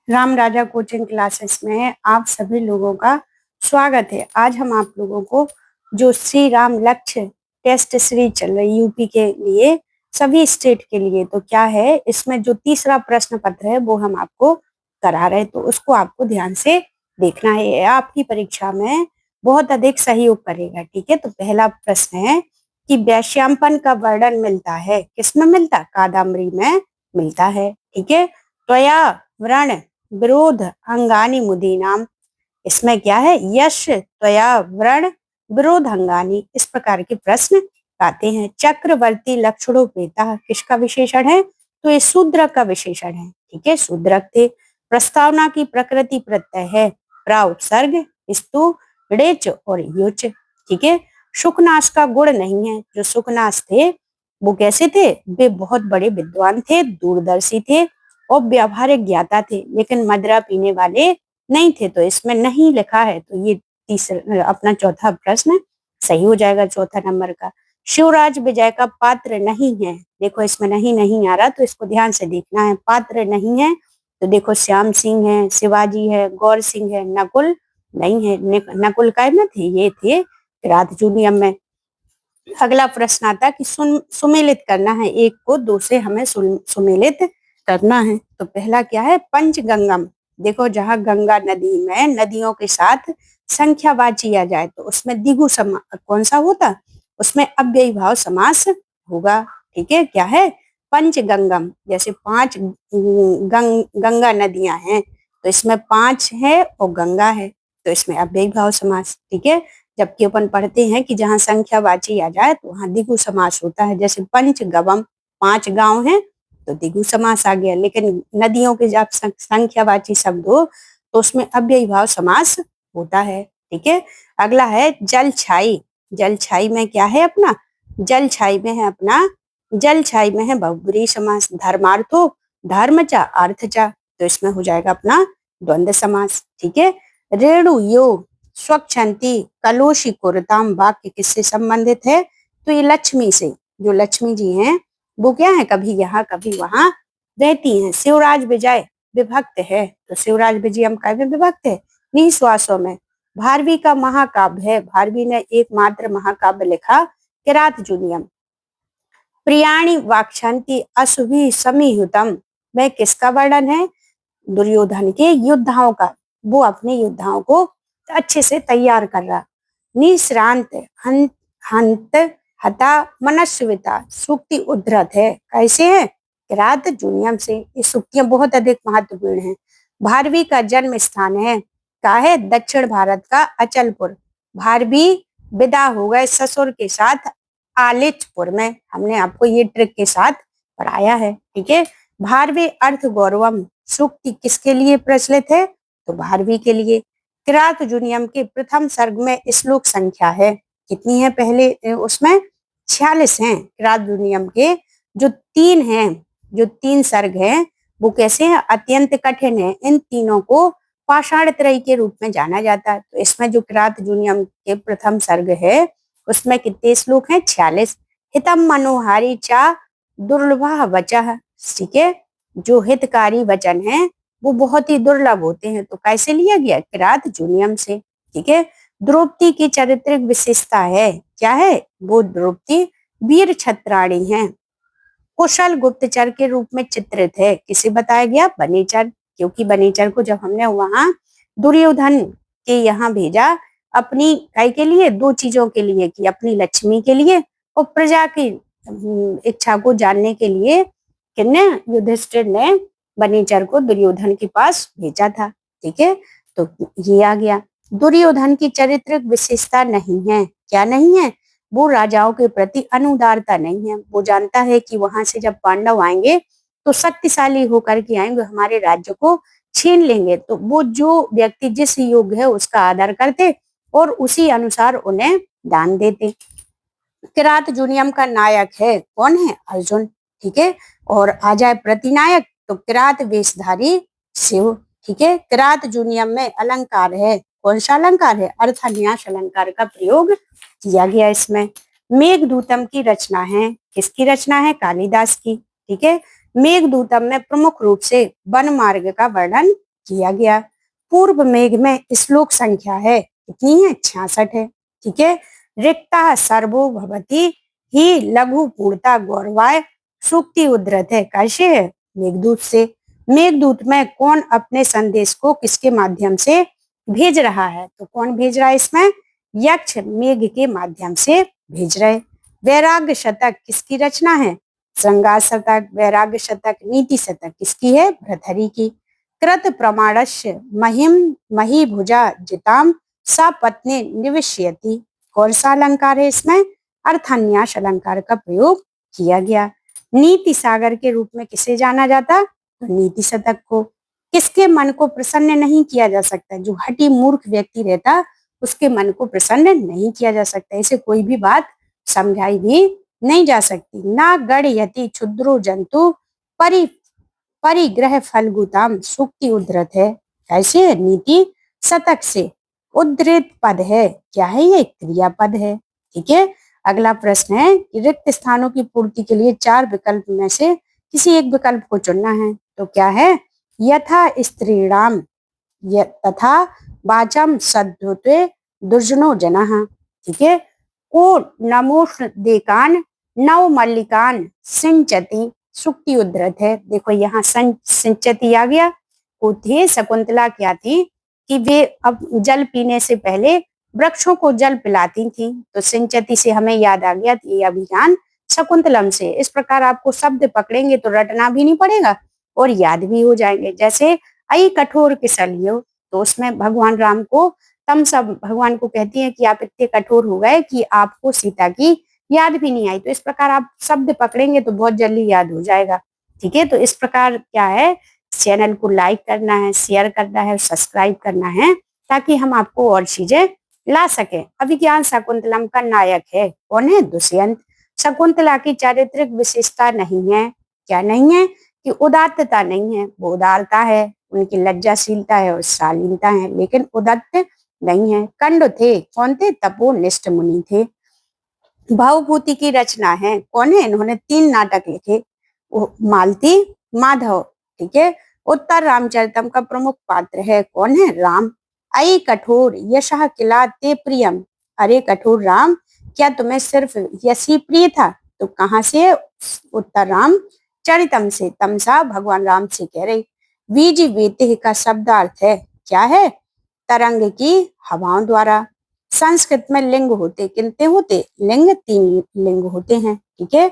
राम राजा coaching classes में आप सभी लोगों का स्वागत है। आज हम आप लोगों को जो श्री राम लक्ष्य टेस्ट सीरीज चल रही यूपी के लिए, सभी स्टेट के लिए, तो क्या है इसमें जो तीसरा प्रश्न पत्र है वो हम आपको करा रहे हैं, तो उसको आपको ध्यान से देखना है। आपकी परीक्षा में बहुत अधिक सहयोग करेगा। ठीक है, तो पहला प्रश्न है कि वैश्यांपन का वर्णन मिलता है, किसमें मिलता? कादम्बरी में मिलता है। ठीक है, त्वया व्रण विरोध अंगानी मुदीनाम, इसमें क्या है? यश त्वया व्रण विरोध अंगानी, इस प्रकार के प्रश्न आते हैं। चक्रवर्ती लक्षणोपेता किसका विशेषण है? तो ये शूद्रक का विशेषण है। ठीक है, शूद्रक थे। प्रस्तावना की प्रकृति प्रत्यय है प्रा उपसर्ग स्तु ऋच और युच। ठीक है, सुखनाश का गुण नहीं है। जो सुखनाश थे वो कैसे थे? वे बहुत बड़े विद्वान थे, दूरदर्शी थे और व्यावहारिक ज्ञाता थे, लेकिन मदिरा पीने वाले नहीं थे। तो इसमें नहीं लिखा है, तो ये तीसरा अपना चौथा प्रश्न सही हो जाएगा, चौथा नंबर का। शिवराज विजय का पात्र नहीं है, देखो इसमें नहीं नहीं आ रहा, तो इसको ध्यान से देखना है। पात्र नहीं है तो देखो श्याम सिंह है, शिवाजी है, गौर सिंह है, नकुल नहीं है। नकुल काय में थे? ये थे किरात जूनियम में। अगला प्रश्न आता है कि सुमेलित करना है, एक को दो से हमें सुमेलित करना है। तो पहला क्या है? पंचगंगम। देखो जहां गंगा नदी में नदियों के साथ संख्यावाची आ जाए तो उसमें द्विगु समास कौन सा होता? उसमें अव्ययी भाव समास होगा। ठीक है, क्या है? पंचगंगम। जैसे पांच गंगा नदियां हैं तो इसमें पांच है और गंगा है, तो इसमें अव्ययी भाव समास। ठीक है, जबकि अपन पढ़ते हैं कि जहां संख्यावाची आ जाए तो वहां द्विगु समास होता है। जैसे पंचगवम, पांच गांव हैं तो द्विगु समास आ गया, लेकिन नदियों के जब संख्यावाची शब्द हो तो उसमें अव्ययी भाव समास होता है। ठीक है, अगला है जल छाई। जल छाई में क्या है अपना? जल छाई में है अपना, जल छाई में है बहुब्रीहि समास। धर्मार्थो धर्मचा अर्थचा, तो इसमें हो जाएगा अपना द्वंद्व समास। ठीक है, रेणु यो स्वच्छंती कलोशी कुरताम वाक्य किससे संबंधित है? तो ये लक्ष्मी से, जो लक्ष्मी जी हैं वो क्या है? कभी यहाँ कभी वहां रहती हैं। शिवराज विजय विभक्त है, तो शिवराज विजयम का भी विभक्त है निश्वासों में। भारवी का महाकाव्य है, भारवी ने एकमात्र महाकाव्य लिखा किरात जूनियम। प्रियाणी वाक्षंती अशुभि समीहुतम में किसका वर्णन है? दुर्योधन के योद्धाओं का, वो अपने योद्धाओं को अच्छे से तैयार कर रहा। निश्रांत हंत हंत हता मनस्विता, सूक्ति उद्धृत है, कैसे है? किरात जूनियम से। ये सूक्तियां बहुत अधिक महत्वपूर्ण हैं। भारवी का जन्म स्थान है का है? दक्षिण भारत का अचलपुर। भारवी विदा हो गए ससुर के साथ आलिचपुर में, हमने आपको ये ट्रिक के साथ पढ़ाया है। ठीक है, भारवी अर्थ गौरवम सूक्ति किसके लिए प्रचलित है? तो भारवी के लिए। किरात जूनियम के प्रथम सर्ग में श्लोक संख्या है कितनी है? पहले उसमें 46 हैं। किरात जूनियम के जो तीन हैं, जो तीन सर्ग हैं वो कैसे हैं? अत्यंत कठिन है। इन तीनों को पाषाण त्रयी के रूप में जाना जाता है। तो इसमें जो किरात जूनियम के प्रथम सर्ग है उसमें कितने श्लोक हैं? 46। हितम मनोहारी चा दुर्लभा वचः, ठीक है, जो हितकारी वचन है वो बहुत ही दुर्लभ होते हैं, तो कैसे लिया गया? किरात जूनियम से। ठीक है, द्रौपदी की चारित्रिक विशेषता है, क्या है? वो द्रौपदी वीर छत्राणी है, कुशल गुप्तचर के रूप में चित्रित है। किसे बताया गया? बनीचर, क्योंकि बनीचर को जब हमने वहां दुर्योधन के यहाँ भेजा अपनी काय के लिए, दो चीजों के लिए कि अपनी लक्ष्मी के लिए और प्रजा की इच्छा को जानने के लिए, किन्ने? युधिष्ठिर ने बनीचर को दुर्योधन के पास भेजा था। ठीक है, तो ये आ गया। दुर्योधन की चारित्रिक विशेषता नहीं है, क्या नहीं है? वो राजाओं के प्रति अनुदारता नहीं है। वो जानता है कि वहां से जब पांडव आएंगे तो शक्तिशाली होकर के आएंगे, हमारे राज्य को छीन लेंगे, तो वो जो व्यक्ति जिस योग्य है उसका आदर करते और उसी अनुसार उन्हें दान देते। किरात जूनियम का नायक है कौन है? अर्जुन। ठीक है, और आ जाए प्रतिनायक तो किरात वेशधारी शिव। ठीक है, किरात जूनियम में अलंकार है, कौन सा अलंकार है? अर्थान्यास अलंकार का प्रयोग किया गया इसमें। मेघदूतम की रचना है, किसकी रचना है? कालिदास की। ठीक है, मेघदूतम में प्रमुख रूप से वन मार्ग का वर्णन किया गया। पूर्व मेघ में श्लोक संख्या है कितनी है? 66 है। ठीक है। रिक्ता सर्वो भवति ही लघु पूर्णता गौरवाय सूक्ति उद्धृत है। कैसे है? मेघदूत से। मेघदूत में कौन अपने संदेश को किसके माध्यम से भेज रहा है? तो कौन भेज रहा है इसमें? यक्ष मेघ के माध्यम से भेज रहे। वैराग्य शतक किसकी रचना है? श्रृंगार शतक, वैराग्य शतक, नीति शतक किसकी है? भर्तृहरि की। कृत प्रमाणस्य महिम मही भुजा जिताम सपत्ने निविष्यति। कौन सा अलंकार है इसमें? अर्थान्यास अलंकार का प्रयोग किया गया। नीति सागर के रूप में किसे जाना जाता? तो नीति शतक को। किसके मन को प्रसन्न नहीं किया जा सकता? जो हठी मूर्ख व्यक्ति रहता उसके मन को प्रसन्न नहीं किया जा सकता। इसे कोई भी बात समझाई भी नहीं जा सकती। ना गढ़यति क्षुद्रो जंतु परि परिग्रह फलगुताम सूक्ति उद्धृत है। कैसे है? नीति शतक से। उद्धृत पद है, क्या है ये? क्रियापद है। ठीक है। अगला प्रश्न है कि रिक्त स्थानों की पूर्ति के लिए 4 विकल्प में से किसी एक विकल्प को चुनना है। तो क्या है? यथा स्त्रीणाम तथा वाचम सद्युते दुर्जनो जनः। ठीक है। को नमोष्ण देकान नव मल्लिकान सिंचती सूक्ति उद्धृत है। देखो यहाँ सिंचती आ गया। वो थे शकुंतला क्या थी कि वे अब जल पीने से पहले वृक्षों को जल पिलाती थी। तो सिंचती से हमें याद आ गया ये अभियान शकुंतलम से। इस प्रकार आपको शब्द पकड़ेंगे तो रटना भी नहीं पड़ेगा और याद भी हो जाएंगे। जैसे आई कठोर किसलियो, तो उसमें भगवान राम को तम सब भगवान को कहती है कि आप इतने कठोर हो गए कि आपको सीता की याद भी नहीं आई। तो इस प्रकार आप शब्द पकड़ेंगे तो बहुत जल्दी याद हो जाएगा। ठीक है। तो इस प्रकार क्या है, चैनल को लाइक करना है, शेयर करना है, सब्सक्राइब करना है ताकि हम आपको और चीजें ला सके। अभिज्ञान शकुंतलम का नायक है कौन है? दुष्यंत। शकुंतला की चारित्रिक विशेषता नहीं है, क्या नहीं है? कि उदात्तता नहीं है, वो उदारता है, उनकी लज्जाशीलता है और शालीनता है, लेकिन उदात्त नहीं है। कंड थे, कौन थे? तपोनिष्ठ मुनि थे। भावभूति की रचना है, कौन है? इन्होंने 3 नाटक लिखे, मालती, माधव। ठीक है। उत्तर रामचरितम का प्रमुख पात्र है कौन है? राम। अई कठोर यशः किला ते प्रियम। अरे कठोर राम, क्या तुम्हें सिर्फ यश ही प्रिय था? तो कहाँ से? उत्तर राम चरितम से। तमसा भगवान राम से कह रही। बीज वेते का शब्दार्थ है, क्या है? तरंग की हवाओं द्वारा। संस्कृत में लिंग होते कितने होते? लिंग 3 लिंग होते हैं। ठीक है।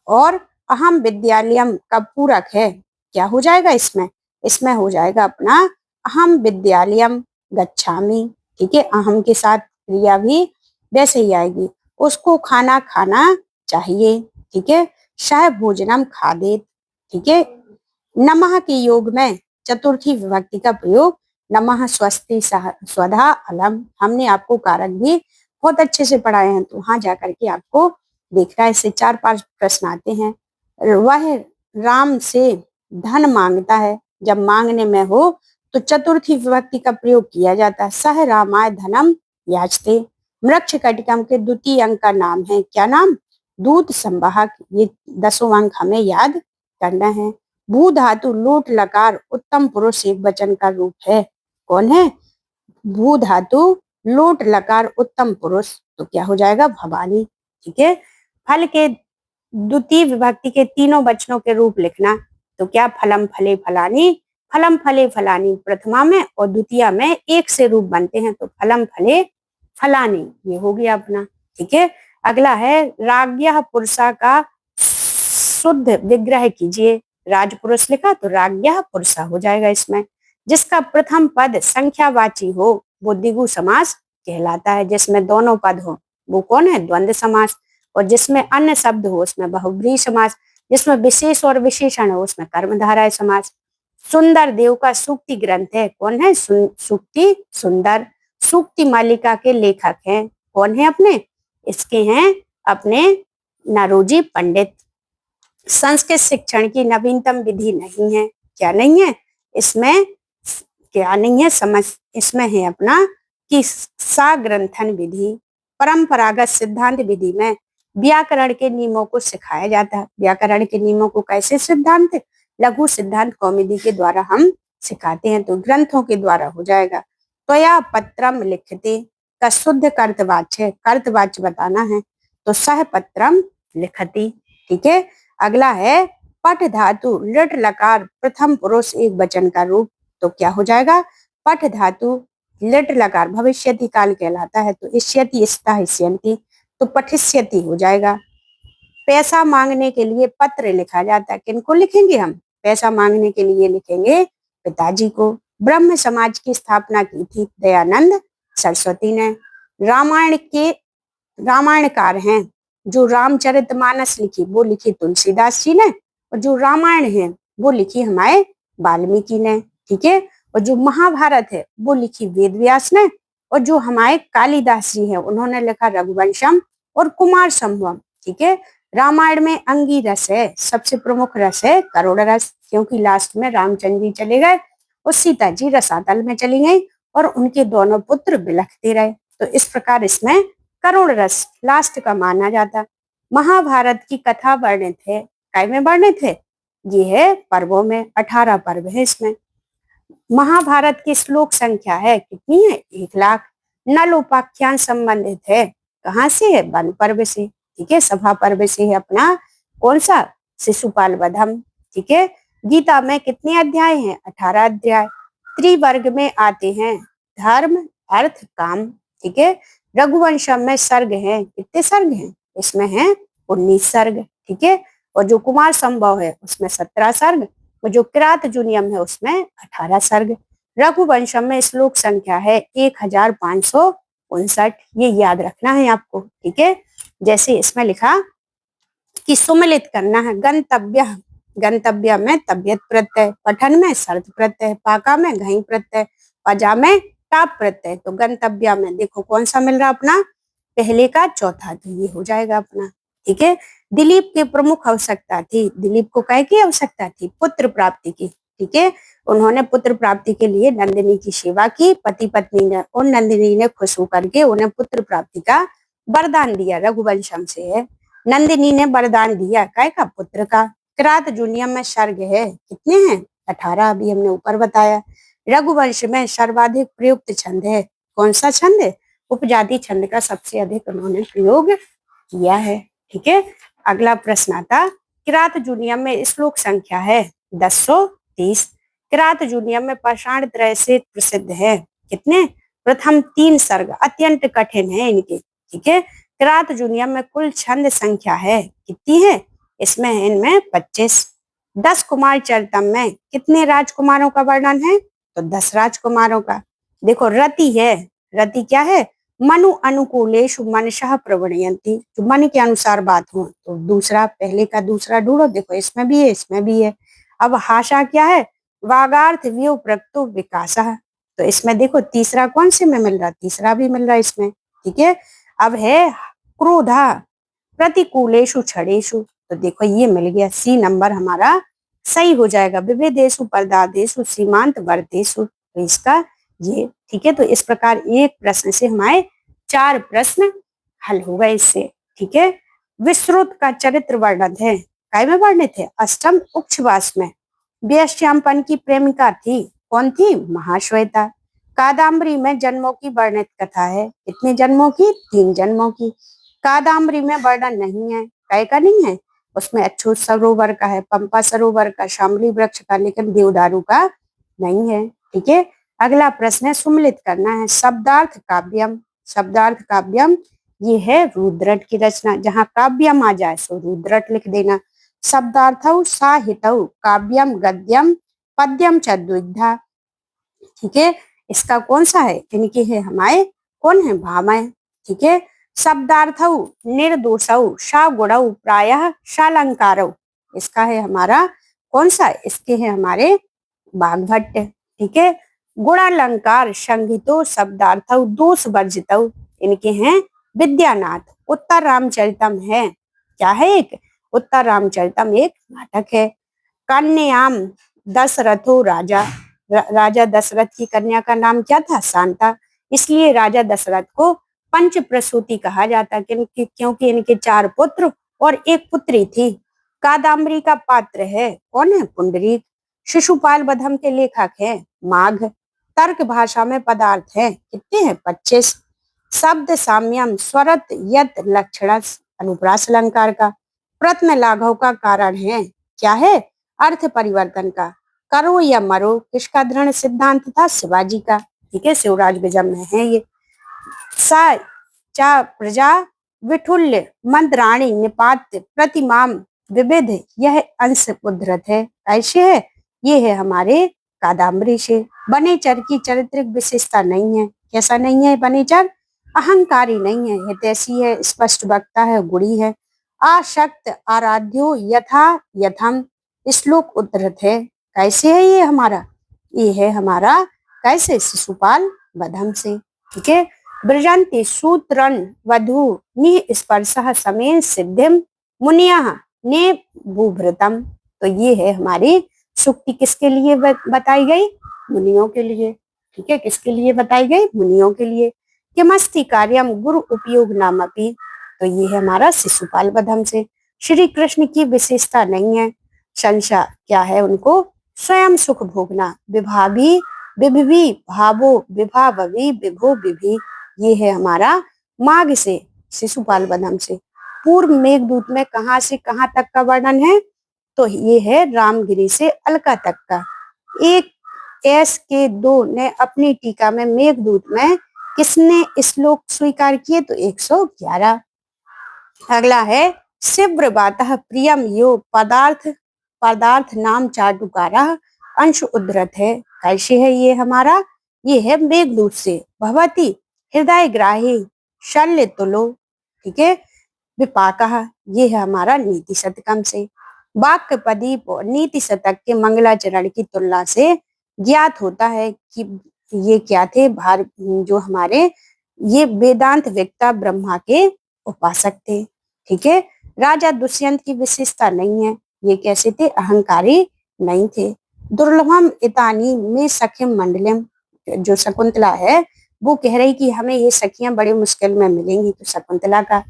और अहम विद्यालयम का पूरक है, क्या हो जाएगा इसमें? इसमें हो जाएगा अपना अहम विद्यालयम गच्छामि। ठीक है। अहम के साथ क्रिया भी वैसे ही आएगी। उसको खाना खाना चाहिए। ठीक है। सह भोजनम खादेत। ठीक है। नमः के योग में चतुर्थी विभक्ति का प्रयोग। नमः स्वस्ति स्वधा अलम। हमने आपको कारक भी बहुत अच्छे से पढ़ाए हैं, तो वहां जाकर के आपको देखना है। इससे 4-5 प्रश्न आते हैं। वह राम से धन मांगता है, जब मांगने में हो तो चतुर्थी विभक्ति का प्रयोग किया जाता है। सह रामाय धनम याचते। मृक्ष कटिकम के द्वितीय अंक का नाम है, क्या नाम? दूत संवाहक। ये 10 अंक हमें याद करना है। भू धातु लोट लकार उत्तम पुरुष एक वचन का रूप है, कौन है? भू धातु लोट लकार उत्तम पुरुष, तो क्या हो जाएगा? भवानी। ठीक है। फल के द्वितीय विभक्ति के तीनों वचनों के रूप लिखना। तो क्या? फलम फले फलानी, फलम फले फलानी प्रथमा में और द्वितीय में एक से रूप बनते हैं, तो फलम फले फलानी ये हो गया अपना। ठीक है। अगला है राज्ञः पुरुषा का शुद्ध विग्रह कीजिए। राजपुरुष लिखा तो राज्ञः पुरुषा हो जाएगा इसमें। जिसका प्रथम पद संख्यावाची हो वो द्विगु समास कहलाता है। जिसमें दोनों पद हो वो कौन है? द्वंद्व समास। और जिसमें अन्य शब्द हो उसमें बहुब्रीहि समास। जिसमें विशेष और विशेषण हो उसमें कर्मधारय समास। सुंदर देव का सूक्ति ग्रंथ है, कौन है? सूक्ति सुंदर। सूक्ति मालिका के लेखक हैं, कौन है अपने? इसके हैं अपने नारोजी पंडित। संस्कृत शिक्षण की नवीनतम विधि नहीं है, क्या नहीं है? इसमें क्या नहीं है? समझ इसमें है अपना कि साग्रंथन विधि। परंपरागत सिद्धांत विधि में व्याकरण के नियमों को सिखाया जाता है। व्याकरण के नियमों को कैसे? सिद्धांत लघु सिद्धांत कौमुदी के द्वारा हम सिखाते हैं तो ग्रंथों के द्वारा हो जाएगा। त्वया पत्रम लिखते का शुद्ध कर्तवाच्य, कर्तवाच्य बताना है तो सह पत्रम लिखति। ठीक है, अगला है पठ धातु लट लकार प्रथम पुरुष एक वचन का रूप, तो क्या हो जाएगा? पठ धातु लट लकार भविष्यति काल कहलाता है, तो इष्यति इष्टा इष्यन्ति, तो पठिष्यति हो जाएगा। पैसा मांगने के लिए पत्र लिखा जाता है, किनको लिखेंगे हम? पैसा मांगने के लिए लिखेंगे पिताजी को। ब्रह्म समाज की स्थापना की थी दयानंद सरस्वती ने। रामायण के रामायणकार हैं जो रामचरितमानस लिखी वो लिखी तुलसीदास जी ने, और जो रामायण है वो लिखी हमारे वाल्मीकि ने। ठीक है, और जो महाभारत है वो लिखी वेद व्यास ने, और जो हमारे कालिदास जी हैं उन्होंने लिखा रघुवंशम और कुमार संभवम। ठीक है, रामायण में अंगी रस है, सबसे प्रमुख रस है करुण रस, क्योंकि लास्ट में रामचंद्र जी चले गए और सीता जी रसातल में चली गई और उनके दोनों पुत्र बिलखते रहे, तो इस प्रकार इसमें करुण रस लास्ट का माना जाता। महाभारत की कथा वर्णित है, काय में वर्णित है? ये है पर्वों में, 18 पर्व है इसमें। महाभारत की श्लोक संख्या है कितनी है? 1,00,000। नल उपाख्यान संबंधित है कहाँ से है? वन पर्व से। ठीक है, सभा पर्व से है अपना कौन सा? शिशुपाल वधम। ठीक है, गीता में कितने अध्याय हैं? 18 अध्याय। त्रिवर्ग में आते हैं धर्म अर्थ काम। ठीक है, रघुवंशम में सर्ग है, कितने सर्ग हैं? इसमें है 19 सर्ग। ठीक है, और जो कुमार संभव है उसमें 17 सर्ग, और जो किरात जूनियम है उसमें 18 सर्ग। रघुवंशम में श्लोक संख्या है 1559, ये याद रखना है आपको। ठीक है, जैसे इसमें लिखा कि सुमिलित करना है। गंतव्य, गंतव्य में तबियत प्रत्यय, पठन में सर्द प्रत्यय, पाका में घई प्रत्यय, पजा में टाप प्रत्यय, तो गंतव्य में देखो कौन सा मिल रहा अपना? पहले का चौथा, तो ये हो जाएगा अपना। ठीक है, दिलीप की प्रमुख आवश्यकता थी, दिलीप को काय की आवश्यकता थी? पुत्र प्राप्ति की। ठीक है, उन्होंने पुत्र प्राप्ति के लिए नंदिनी की सेवा की, पति पत्नी ने और नंदिनी ने खुश होकर के उन्हें पुत्र प्राप्ति का वरदान दिया, रघुवंशम से है। नंदिनी ने वरदान दिया काय का? पुत्र का। किरात जूनियम में सर्ग है, कितने हैं? 18, अभी हमने ऊपर बताया। रघुवंश में सर्वाधिक प्रयुक्त छंद है, कौन सा छंद है? उपजाति छंद का सबसे अधिक उन्होंने प्रयोग किया है। ठीक है, अगला प्रश्न आता, किरात जूनियम में श्लोक संख्या है 1030। किरात जूनियम में पाषाण त्रय से प्रसिद्ध है, कितने? प्रथम 3 सर्ग अत्यंत कठिन है इनके। ठीक है, किरात जूनियम में कुल छंद संख्या है, कितनी है? इसमें है इनमें 25। 10 कुमार चरितम में कितने राजकुमारों का वर्णन है? तो 10 राजकुमारों का। देखो रति है, रति क्या है? मनु अनुकूलेषु मनशः प्रवणयन्ति, जो मन के अनुसार बात हो, तो दूसरा, पहले का दूसरा ढूंढो, देखो इसमें भी है इसमें भी है। अब हाशा क्या है? वागार्थ व्यो प्रक्तो विकासः, तो इसमें देखो तीसरा कौन से में मिल रहा? तीसरा भी मिल रहा है इसमें। ठीक है, अब है क्रोधा प्रतिकूलेषु छड़ेषु, तो देखो ये मिल गया, सी नंबर हमारा सही हो जाएगा। विविधेषु परदादेषु सीमांत वर्तेषु, तो इसका ये। ठीक है, तो इस प्रकार एक प्रश्न से हमारे 4 प्रश्न हल हो गए इससे। ठीक है, विश्रुत का चरित्र वर्णन है, काय में वर्णित है? अष्टम उच्छवास में। व्यश्यामपन की प्रेमिका थी, कौन थी? महाश्वेता। कादम्बरी में जन्मों की वर्णित कथा है, कितने जन्मों की? 3 जन्मों की। कादम्बरी में वर्णन नहीं है, काय का नहीं है? उसमें अच्युत सरोवर का है, पंपा सरोवर का, शामली वृक्ष का, लेकिन देवदारू का नहीं है। ठीक है, अगला प्रश्न है सुमिलित करना है। शब्दार्थ काव्यम, शब्दार्थ काव्यम ये है रुद्रट की रचना, जहाँ काव्यम आ जाए सो रुद्रट लिख देना। शब्दार्थौ साहितौ काव्यम गद्यम पद्यम च द्विधा। ठीक है, इसका कौन सा है? इनके है हमारे कौन है? भामय। ठीक है, शब्दार्थौ निर्दोषौ शागुणौ प्रायः शालंकारौ, इसका है हमारा कौन सा? इसके है हमारे बागभट्ट। ठीक है, गुणालंकार संगीतो शब्दार्थौ दोष वर्जितौ, इनके हैं विद्यानाथ। उत्तर रामचरितम है, क्या है? एक उत्तर रामचरितम एक नाटक है। कन्याम दशरथो राजा, राजा दशरथ की कन्या का नाम क्या था? शांता, इसलिए राजा दशरथ को पंच प्रसूति कहा जाता, क्योंकि इनके 4 पुत्र और 1 पुत्री थी। कादम्बरी का पात्र है कौन है? पुंडरीक। शिशुपाल बधम के लेखक हैं माघ। तर्क भाषा में पदार्थ हैं कितने हैं 25। शब्द साम्यम स्वरत यत लक्षणस अनुप्रास अलंकार का। प्रत्न लाघव का कारण है क्या है अर्थ परिवर्तन का। करो या मरो किसका दृढ़ सिद्धांत था शिवाजी का। ठीक है, शिवराज विजय में है ये। सा चा प्रजा विठुल्य मंत्राणी निपात प्रतिमाम विविध यह अंश उद्धृत है। ऐसे है ये है हमारे कादम्बरी से। बनेचर की चारित्रिक विशेषता नहीं है। कैसा नहीं है बनेचर? अहंकारी नहीं है, हितैषी है, स्पष्ट वक्ता है, गुणी है, आशक्त आराध्यो यथा यथम श्लोक उद्धृत है। कैसे है ये हमारा? ये है हमारा कैसे शिशुपाल बधम से। ठीक है, ब्रजंती सूत्रन वधु निस्पर्शः समेन सिद्धिम मुनियः ने भूभृतम। तो ये है हमारी सुक्ति किसके लिए बताई गई? मुनियों के लिए। ठीक है, किसके लिए बताई गई? मुनियों के लिए। किमस्ति कार्यम गुरु उपयोग नामपि। तो ये है हमारा शिशुपाल बधम से। श्री कृष्ण की विशेषता नहीं है। संशय क्या है उनको? स्वयं सुख भोगना। विभावी विभवी भावो विभावी विभो विभि। ये है हमारा माघ से शिशुपाल बधम से। पूर्व मेघदूत में कहां से कहां तक का वर्णन है? तो ये है रामगिरी से अलका तक का। एक SK2 ने अपनी टीका में मेघदूत में किसने श्लोक स्वीकार किए? तो 111। अगला है शिव्र बातः प्रियम यो पदार्थ पदार्थ नाम चाटुकारा अंश उद्धृत है। कैसे है ये हमारा? ये है मेघदूत से। भवती हृदय ग्राही शल्य तुलो। ठीक है, विपाकः ये है हमारा नीति शतकम से। वाक्य प्रदीप और नीति शतक के मंगलाचरण की तुलना से ज्ञात होता है कि ये क्या थे? जो हमारे ये वेदांत वेत्ता ब्रह्मा के उपासक थे। ठीक है, राजा दुष्यंत की विशेषता नहीं है। ये कैसे थे? अहंकारी नहीं थे। दुर्लभम इतानी में सखिम मंडलम। जो शकुंतला है वो कह रही कि हमें ये सखियां बड़े मुश्किल में मिलेंगी। तो शकुंतला का।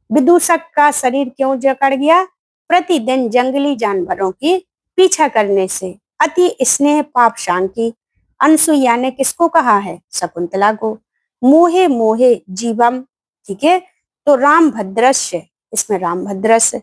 विदूषक का शरीर क्यों जकड़ गया? प्रतिदिन जंगली जानवरों की पीछा करने से। अति स्नेह पाप शांति। अनसुईया ने किसको कहा है? शकुंतला को। मोहे मोहे जीवम। ठीक है, तो राम भद्रस्य, इसमें राम भद्रस्य